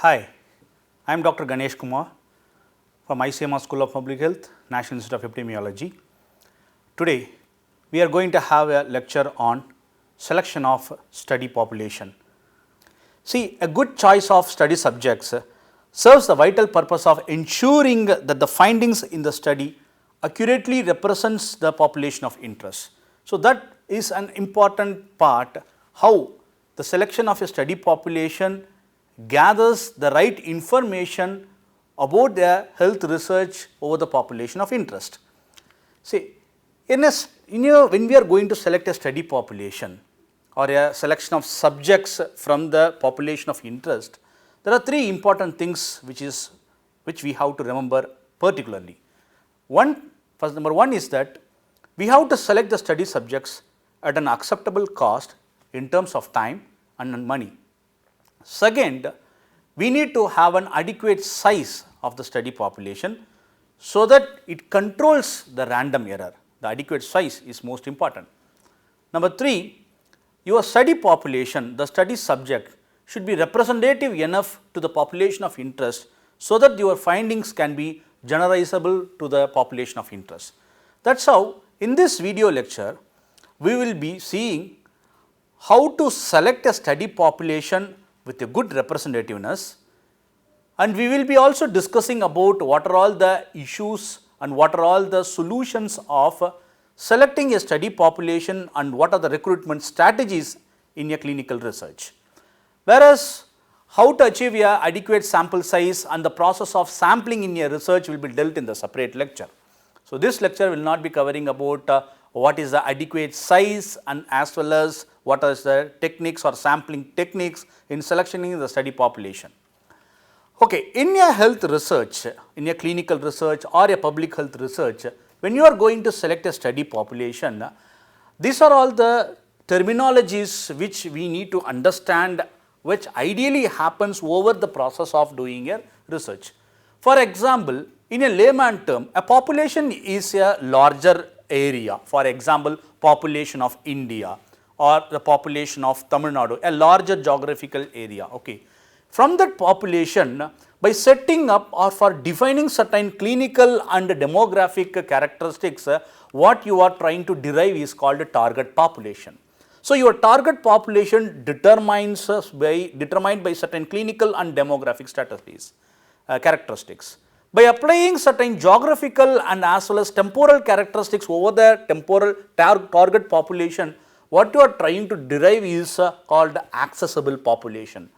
Hi, I am Dr. Ganesh Kumar from ICMR School of Public Health, National Institute of Epidemiology. Today, we are going to have a lecture on selection of study population. See, a good choice of study subjects serves the vital purpose of ensuring that the findings in the study accurately represents the population of interest. So, that is an important part, how the selection of a study population gathers the right information about the health research over the population of interest. See, when we are going to select a study population or a selection of subjects from the population of interest, there are three important things which we have to remember particularly. Number one is that we have to select the study subjects at an acceptable cost in terms of time and money. Second, we need to have an adequate size of the study population so that it controls the random error. The adequate size is most important. Number three, your study population, the study subject should be representative enough to the population of interest so that your findings can be generalizable to the population of interest. That is how in this video lecture, we will be seeing how to select a study population with a good representativeness, and we will be also discussing about what are all the issues and what are all the solutions of selecting a study population and what are the recruitment strategies in a clinical research. Whereas, how to achieve a adequate sample size and the process of sampling in a research will be dealt in the separate lecture. So, this lecture will not be covering about what is the adequate size and as well as what are the techniques or sampling techniques in selectioning the study population. Okay, in a health research, in a clinical research or a public health research, when you are going to select a study population, these are all the terminologies which we need to understand, which ideally happens over the process of doing a research. For example, in a layman term, a population is a larger area, for example, population of India or the population of Tamil Nadu, a larger geographical area. Okay. From that population, by setting up or for defining certain clinical and demographic characteristics, what you are trying to derive is called a target population. So, your target population determined by certain clinical and demographic characteristics. By applying certain geographical and as well as temporal characteristics over the temporal target population, what you are trying to derive is called accessible population.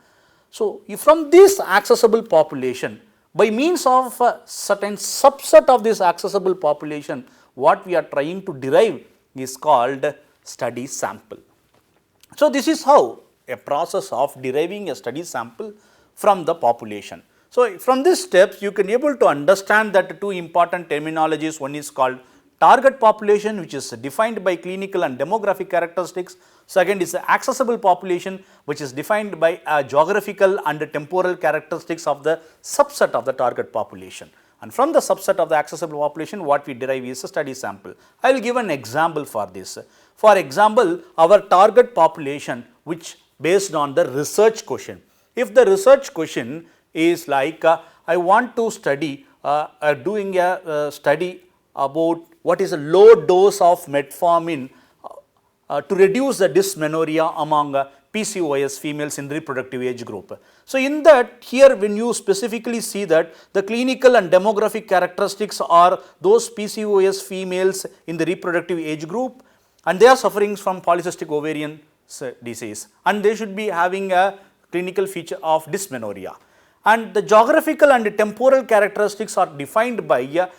So, from this accessible population, by means of a certain subset of this accessible population, what we are trying to derive is called study sample. So, this is how a process of deriving a study sample from the population. So, from these steps you can able to understand that two important terminologies. One is called target population, which is defined by clinical and demographic characteristics. Second is the accessible population, which is defined by geographical and temporal characteristics of the subset of the target population. And from the subset of the accessible population, what we derive is a study sample. I will give an example for this. For example, our target population, which based on the research question. If the research question is like I want to study doing a study about what is a low dose of metformin to reduce the dysmenorrhea among PCOS females in reproductive age group. So, in that here when you specifically see that the clinical and demographic characteristics are those PCOS females in the reproductive age group, and they are suffering from polycystic ovarian disease, and they should be having a clinical feature of dysmenorrhea. And the geographical and temporal characteristics are defined by the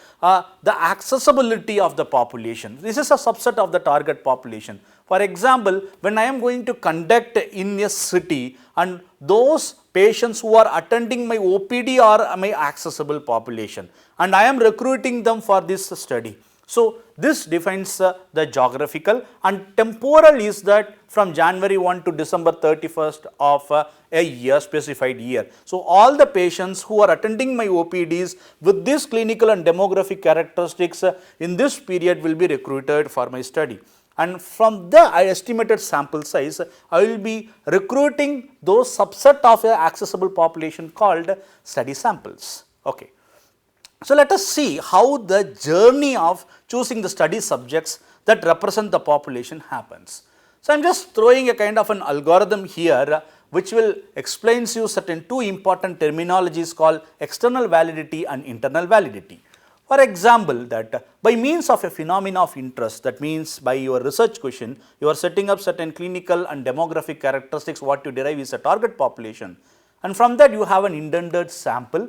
accessibility of the population. This is a subset of the target population. For example, when I am going to conduct in a city and those patients who are attending my OPD are my accessible population and I am recruiting them for this study. So, this defines the geographical, and temporal is that from January 1 to December 31st of a year, specified year. So, all the patients who are attending my OPDs with this clinical and demographic characteristics in this period will be recruited for my study. and from the estimated sample size, I will be recruiting those subset of a accessible population called study samples. Okay. So, let us see how the journey of choosing the study subjects that represent the population happens. So, I am just throwing a kind of an algorithm here which will explains you certain two important terminologies called external validity and internal validity. For example, that by means of a phenomena of interest, that means by your research question, you are setting up certain clinical and demographic characteristics, what you derive is a target population, and from that you have an intended sample,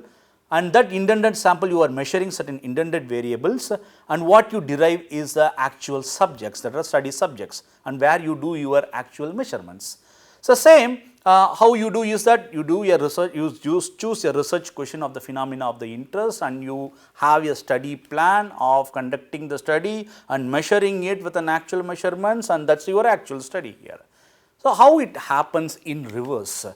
and that intended sample you are measuring certain intended variables, and what you derive is the actual subjects, that are study subjects, and where you do your actual measurements. So, same how you do is that you do your research, you choose a research question of the phenomena of the interest, and you have a study plan of conducting the study and measuring it with an actual measurements, and that is your actual study here. So, how it happens in reverse?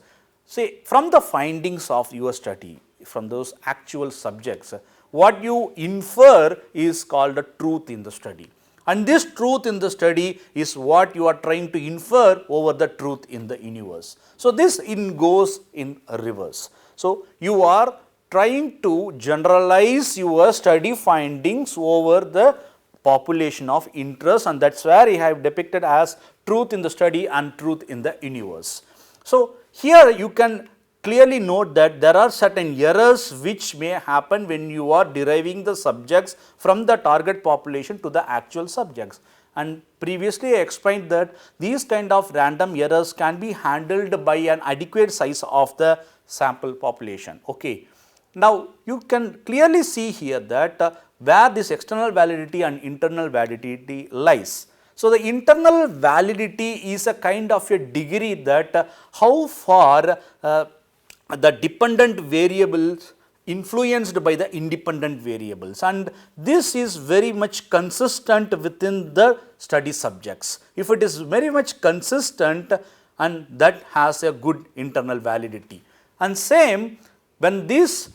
Say, from the findings of your study, from those actual subjects, what you infer is called a truth in the study, and this truth in the study is what you are trying to infer over the truth in the universe. So, this goes in reverse. So, you are trying to generalize your study findings over the population of interest, and that is where I have depicted as truth in the study and truth in the universe. So, here you can clearly note that there are certain errors which may happen when you are deriving the subjects from the target population to the actual subjects, and previously I explained that these kind of random errors can be handled by an adequate size of the sample population. Okay. Now, you can clearly see here that where this external validity and internal validity lies. So, the internal validity is a kind of a degree that how far the dependent variables influenced by the independent variables, and this is very much consistent within the study subjects. If it is very much consistent, and that has a good internal validity, and same when these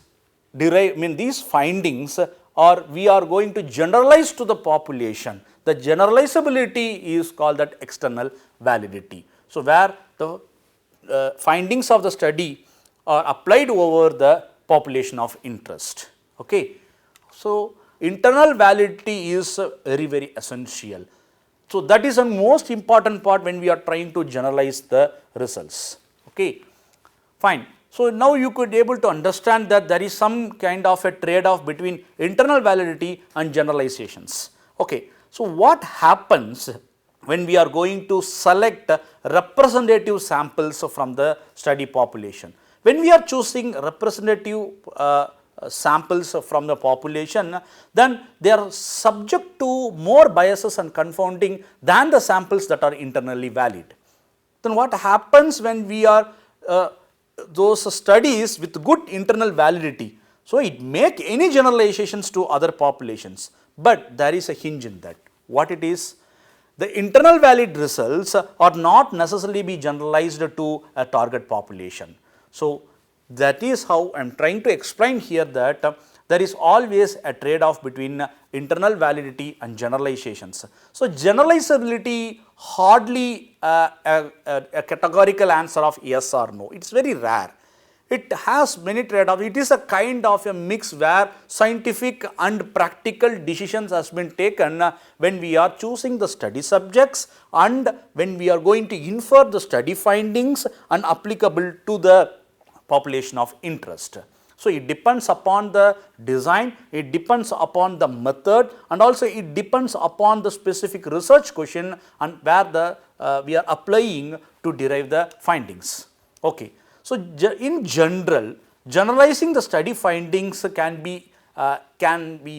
these findings or we are going to generalize to the population, the generalizability is called that external validity. So, where the findings of the study are applied over the population of interest. Okay. So, internal validity is very essential. So, that is the most important part when we are trying to generalize the results. Okay. Fine. So, now you could able to understand that there is some kind of a trade off between internal validity and generalizations. Okay. So, what happens when we are going to select representative samples from the study population? When we are choosing representative samples from the population, then they are subject to more biases and confounding than the samples that are internally valid. Then what happens when we are those studies with good internal validity? So, it make any generalizations to other populations, but there is a hinge in that. What it is? The internal valid results are not necessarily be generalized to a target population. So, that is how I am trying to explain here that there is always a trade off between internal validity and generalizations. So, generalizability hardly a categorical answer of yes or no, it is very rare. It has many trade offs. It is a kind of a mix where scientific and practical decisions has been taken when we are choosing the study subjects and when we are going to infer the study findings and applicable to the population of interest. So, it depends upon the design, it depends upon the method, and also it depends upon the specific research question and where the we are applying to derive the findings. Okay. So, in general, generalizing the study findings can be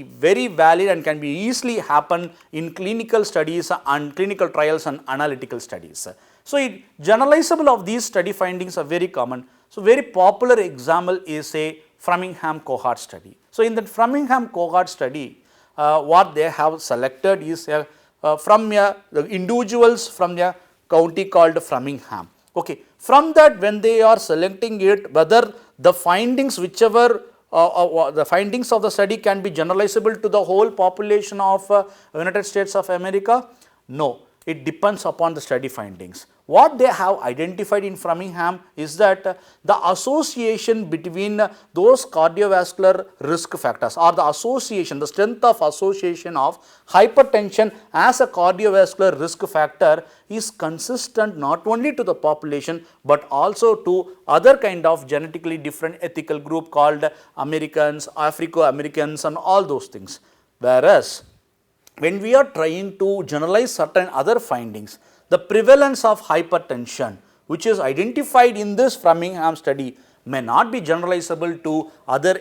very valid and can be easily happen in clinical studies and clinical trials and analytical studies. So, generalizable of these study findings are very common. So, very popular example is a Framingham cohort study. So, in the Framingham cohort study, what they have selected is from the individuals from a county called Framingham. Okay. From that, when they are selecting it, whether the findings whichever the findings of the study can be generalizable to the whole population of United States of America? No. it depends upon the study findings. What they have identified in Framingham is that the association between those cardiovascular risk factors, or the association, the strength of association of hypertension as a cardiovascular risk factor is consistent not only to the population but also to other kind of genetically different ethical group called Americans, Afro-Americans and all those things. Whereas when we are trying to generalize certain other findings, the prevalence of hypertension which is identified in this Framingham study may not be generalizable to other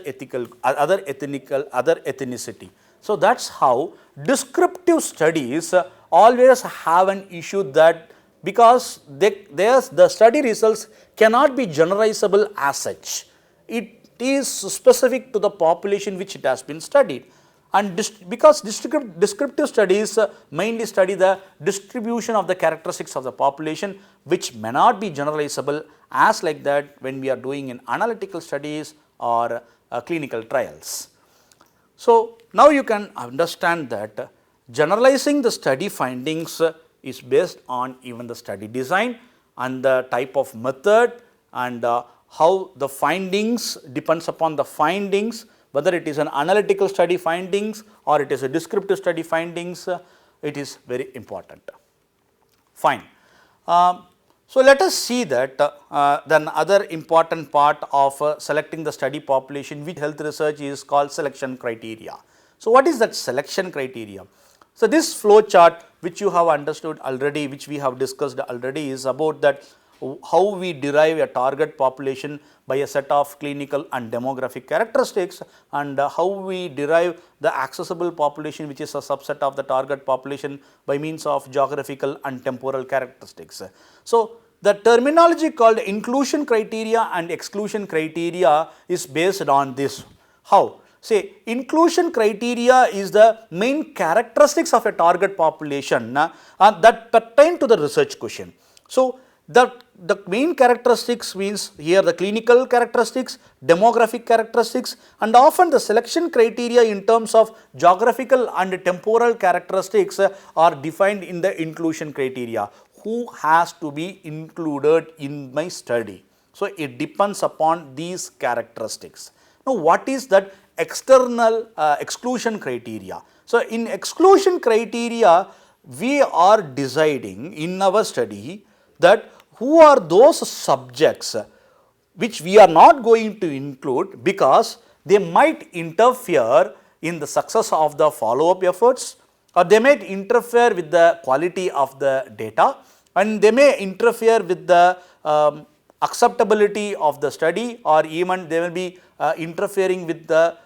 ethnicity. So that is how descriptive studies always have an issue, that because the study results cannot be generalizable as such. It is specific to the population which it has been studied. And because descriptive studies mainly study the distribution of the characteristics of the population, which may not be generalizable as like that when we are doing in analytical studies or clinical trials. So now you can understand that generalizing the study findings is based on even the study design and the type of method, and how the findings depends upon the findings, whether it is an analytical study findings or it is a descriptive study findings, it is very important. Fine. So let us see that then other important part of selecting the study population with health research is called selection criteria. So what is that selection criteria? So this flow chart which you have understood already, which we have discussed already, is about that how we derive a target population by a set of clinical and demographic characteristics, and how we derive the accessible population which is a subset of the target population by means of geographical and temporal characteristics. So the terminology called inclusion criteria and exclusion criteria is based on this. How? Say inclusion criteria is the main characteristics of a target population that pertain to the research question. So the main characteristics means here the clinical characteristics, demographic characteristics, and often the selection criteria in terms of geographical and temporal characteristics are defined in the inclusion criteria. Who has to be included in my study? So it depends upon these characteristics. Now what is that external exclusion criteria? So in exclusion criteria, we are deciding in our study that who are those subjects which we are not going to include because they might interfere in the success of the follow-up efforts, or they might interfere with the quality of the data, and they may interfere with the acceptability of the study, or even they will be interfering with the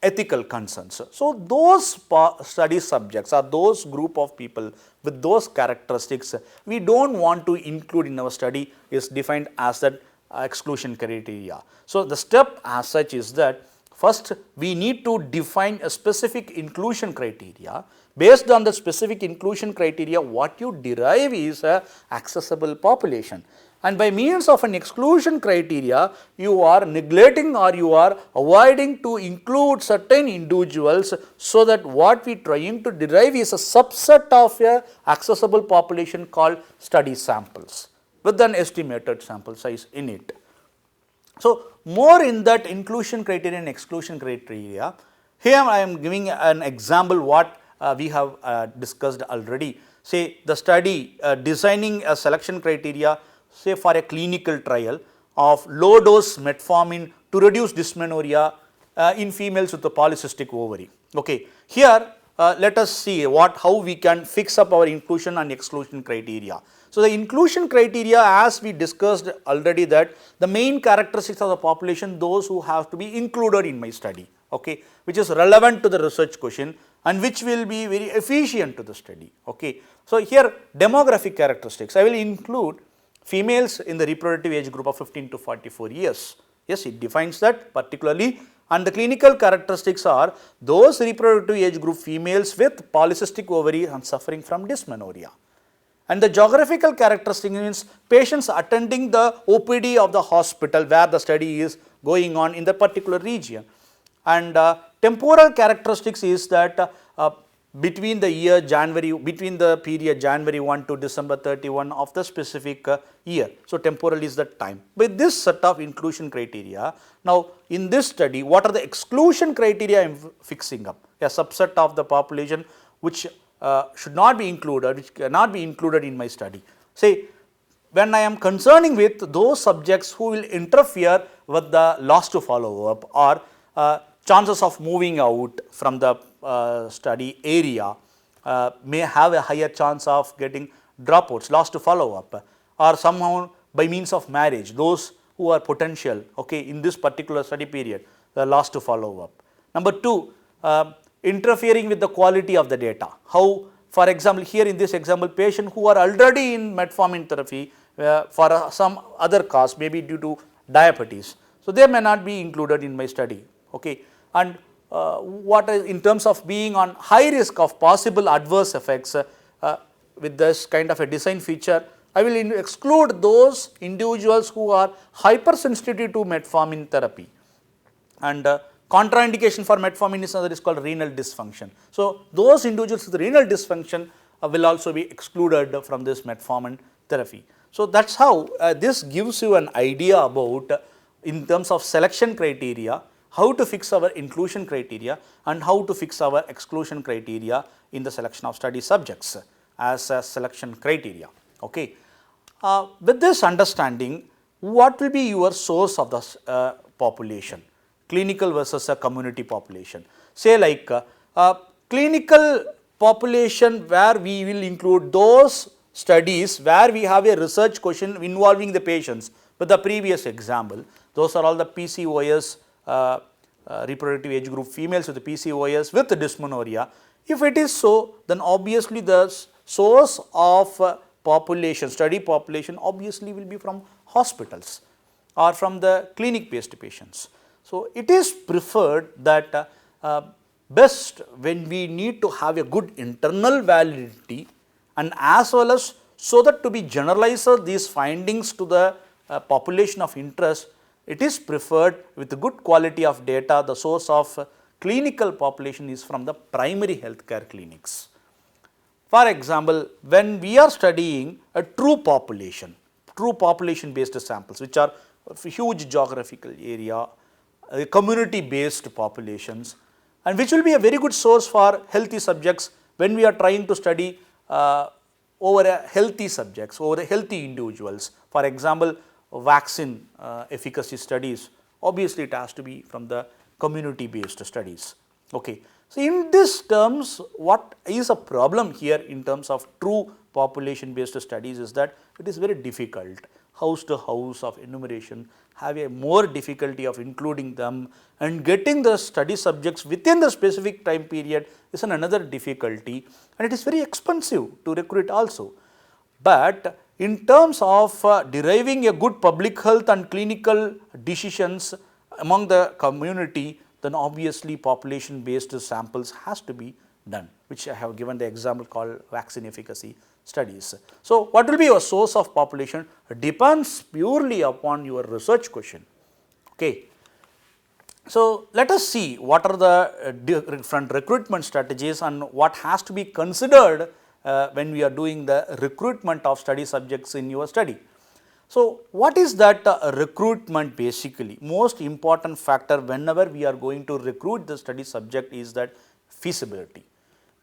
ethical concerns. So those study subjects or those group of people with those characteristics we do not want to include in our study is defined as that exclusion criteria. So the step as such is that first we need to define a specific inclusion criteria. Based on the specific inclusion criteria, what you derive is a accessible population. And by means of an exclusion criteria, you are neglecting or you are avoiding to include certain individuals, so that what we are trying to derive is a subset of a accessible population called study samples with an estimated sample size in it. So more in that inclusion criteria and exclusion criteria, here I am giving an example what we have discussed already. Say the study designing a selection criteria, say for a clinical trial of low dose metformin to reduce dysmenorrhea in females with a polycystic ovary. Okay. Here let us see how we can fix up our inclusion and exclusion criteria. So the inclusion criteria, as we discussed already, that the main characteristics of the population, those who have to be included in my study, okay, which is relevant to the research question and which will be very efficient to the study. Okay. So here demographic characteristics, I will include females in the reproductive age group of 15 to 44 years. Yes, it defines that particularly, and the clinical characteristics are those reproductive age group females with polycystic ovary and suffering from dysmenorrhea. And the geographical characteristic means patients attending the OPD of the hospital where the study is going on in the particular region. And temporal characteristics is that between the period January 1 to December 31 of the specific year. So, temporal is the time. With this set of inclusion criteria, now in this study, what are the exclusion criteria I am fixing up? A subset of the population which should not be included, which cannot be included in my study. Say, when I am concerning with those subjects who will interfere with the loss to follow up or chances of moving out from the study area, may have a higher chance of getting dropouts, loss to follow up, or somehow by means of marriage, those who are potential, okay, in this particular study period, the loss to follow up. Number 2, interfering with the quality of the data. How, for example, here in this example, patient who are already in metformin therapy for some other cause, maybe due to diabetes. So, they may not be included in my study, okay. And what is in terms of being on high risk of possible adverse effects with this kind of a design feature, I will exclude those individuals who are hypersensitive to metformin therapy. And contraindication for metformin is called renal dysfunction. So, those individuals with renal dysfunction will also be excluded from this metformin therapy. So, that is how this gives you an idea about in terms of selection criteria, how to fix our inclusion criteria and how to fix our exclusion criteria in the selection of study subjects as a selection criteria. Okay. With this understanding, what will be your source of the population, clinical versus a community population? Say like clinical population where we will include those studies where we have a research question involving the patients. With the previous example, those are all the PCOS reproductive age group females with the PCOS with the dysmenorrhea. If it is so, then obviously the source of population, study population obviously will be from hospitals or from the clinic based patients. So, it is preferred that best when we need to have a good internal validity and as well as so that to be generalized these findings to the population of interest, it is preferred with good quality of data. The source of clinical population is from the primary healthcare clinics. For example, when we are studying a true population based samples which are huge geographical area, community based populations, and which will be a very good source for healthy subjects when we are trying to study over a healthy subjects, over healthy individuals. For example, vaccine efficacy studies, obviously it has to be from the community based studies. Okay. So, in this terms, what is a problem here in terms of true population based studies is that it is very difficult. House to house of enumeration have a more difficulty of including them, and getting the study subjects within the specific time period is another difficulty, and it is very expensive to recruit also. But in terms of deriving a good public health and clinical decisions among the community, then obviously population based samples has to be done, which I have given the example called vaccine efficacy studies. So, what will be your source of population depends purely upon your research question. Okay. So, let us see what are the different recruitment strategies and what has to be considered when we are doing the recruitment of study subjects in your study. So, what is that recruitment basically? Most important factor whenever we are going to recruit the study subject is that feasibility,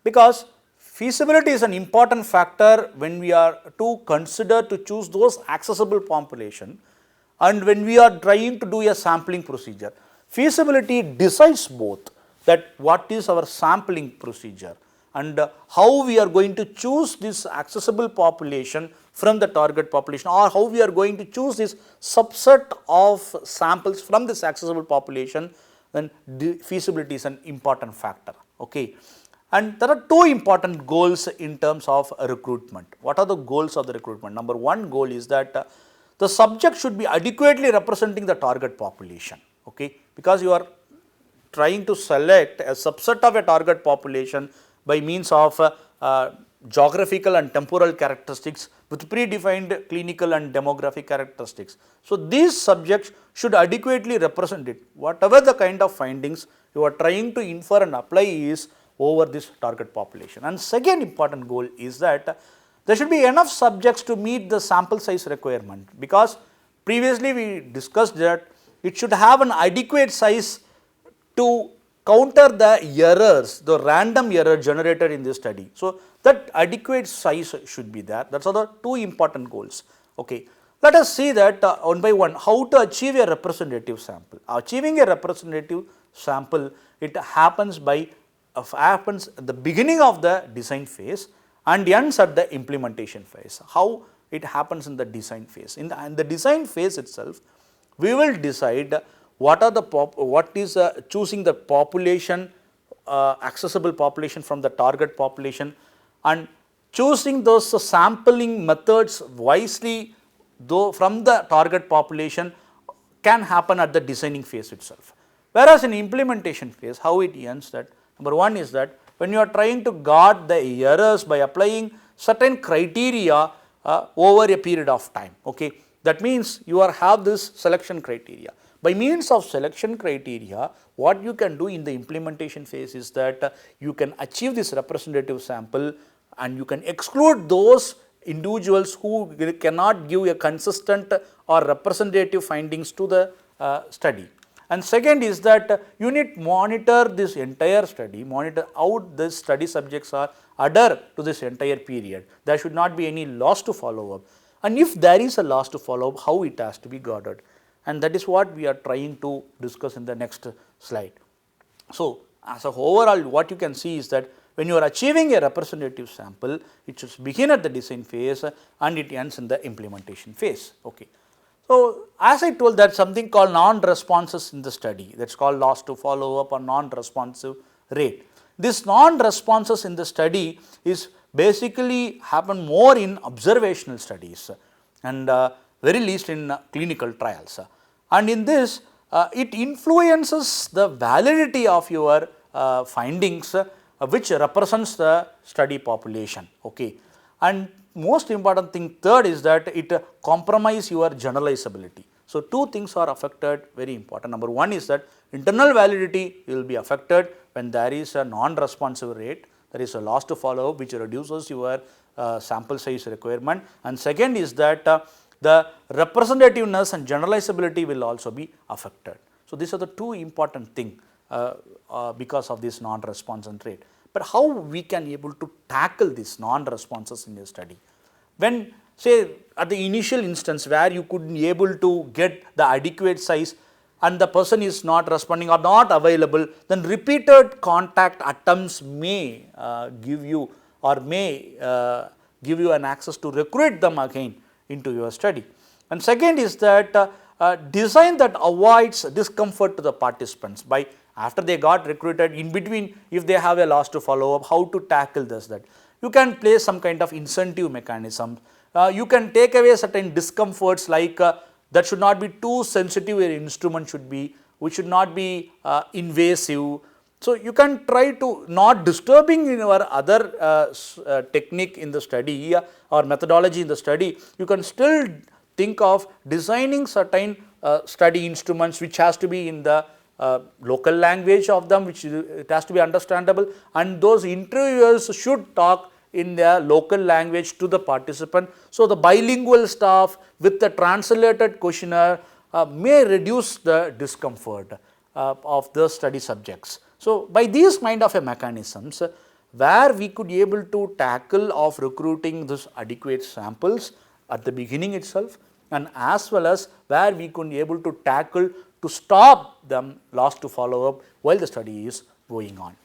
because feasibility is an important factor when we are to consider to choose those accessible population and when we are trying to do a sampling procedure. Feasibility decides both that what is our sampling procedure and how we are going to choose this accessible population from the target population, or how we are going to choose this subset of samples from this accessible population, then feasibility is an important factor. Okay. And there are two important goals in terms of recruitment. What are the goals of the recruitment? Number one goal is that the subject should be adequately representing the target population, okay, because you are trying to select a subset of a target population by means of geographical and temporal characteristics with predefined clinical and demographic characteristics. So, these subjects should adequately represent it. Whatever the kind of findings you are trying to infer and apply is over this target population. And second important goal is that there should be enough subjects to meet the sample size requirement, because previously we discussed that it should have an adequate size to counter the errors, the random error generated in this study. So, that adequate size should be there. That is the two important goals. Okay. Let us see that one by one how to achieve a representative sample. Achieving a representative sample, it happens at the beginning of the design phase and ends at the implementation phase. How it happens in the design phase? In the design phase itself, we will decide what is choosing the population, accessible population from the target population, and choosing those sampling methods wisely though from the target population can happen at the designing phase itself. Whereas in implementation phase, how it ends, that number one is that when you are trying to guard the errors by applying certain criteria over a period of time. Okay. That means you have this selection criteria. By means of selection criteria, what you can do in the implementation phase is that you can achieve this representative sample and you can exclude those individuals who cannot give a consistent or representative findings to the study. And second is that you need to monitor this entire study, monitor how the study subjects are adhere to this entire period. There should not be any loss to follow up, and if there is a loss to follow up, how it has to be guarded, and that is what we are trying to discuss in the next slide. So, as a overall, what you can see is that when you are achieving a representative sample, it should begin at the design phase and it ends in the implementation phase. Okay. So, as I told, that something called non-responses in the study, that is called loss to follow up or non-responsive rate. This non-responses in the study is basically happen more in observational studies and very least in clinical trials. And in this, it influences the validity of your findings, which represents the study population. Okay. And most important thing third is that it compromise your generalizability. So, two things are affected, very important. Number one is that internal validity will be affected when there is a non-responsive rate, there is a loss to follow up which reduces your sample size requirement, and second is that the representativeness and generalizability will also be affected. So, these are the two important things because of this non-response rate. But how we can able to tackle these non-responses in a study? When say at the initial instance where you could be able to get the adequate size and the person is not responding or not available, then repeated contact attempts may give you an access to recruit them again into your study. And second is that design that avoids discomfort to the participants by after they got recruited, in between if they have a loss to follow up, how to tackle this, that you can place some kind of incentive mechanism. You can take away certain discomforts like that should not be too sensitive an instrument should be, which should not be invasive. So, you can try to not disturbing in your other technique in the study or methodology in the study, you can still think of designing certain study instruments which has to be in the local language of them, which it has to be understandable, and those interviewers should talk in their local language to the participant. So, the bilingual staff with the translated questionnaire may reduce the discomfort of the study subjects. So, by these kind of a mechanisms where we could be able to tackle of recruiting this adequate samples at the beginning itself, and as well as where we could be able to tackle to stop them loss to follow up while the study is going on.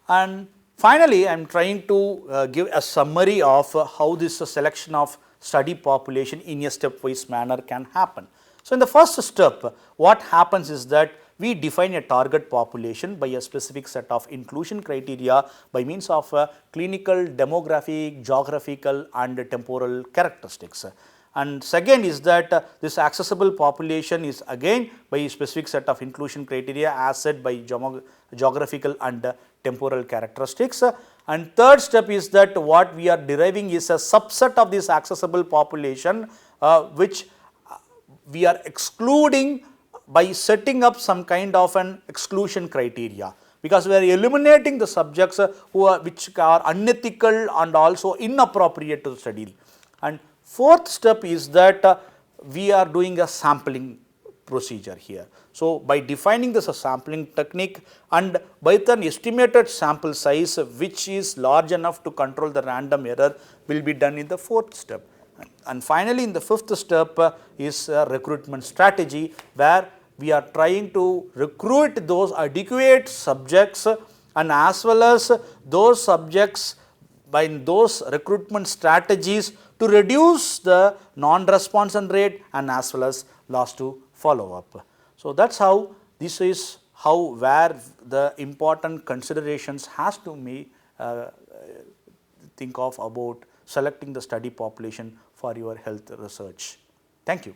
And finally, I am trying to give a summary of how this selection of study population in a stepwise manner can happen. So, in the first step, what happens is that we define a target population by a specific set of inclusion criteria by means of clinical, demographic, geographical and temporal characteristics. And second is that this accessible population is again by a specific set of inclusion criteria as said by geographical and temporal characteristics. And third step is that what we are deriving is a subset of this accessible population which we are excluding by setting up some kind of an exclusion criteria. because we are eliminating the subjects which are unethical and also inappropriate to study. And fourth step is that we are doing a sampling procedure here. So, by defining this a sampling technique and by an estimated sample size which is large enough to control the random error will be done in the fourth step. And finally, in the fifth step is a recruitment strategy, where we are trying to recruit those adequate subjects and as well as those subjects by those recruitment strategies to reduce the non-response rate and as well as loss to follow up. So, that is how this is how where the important considerations has to be think of about selecting the study population for your health research. Thank you.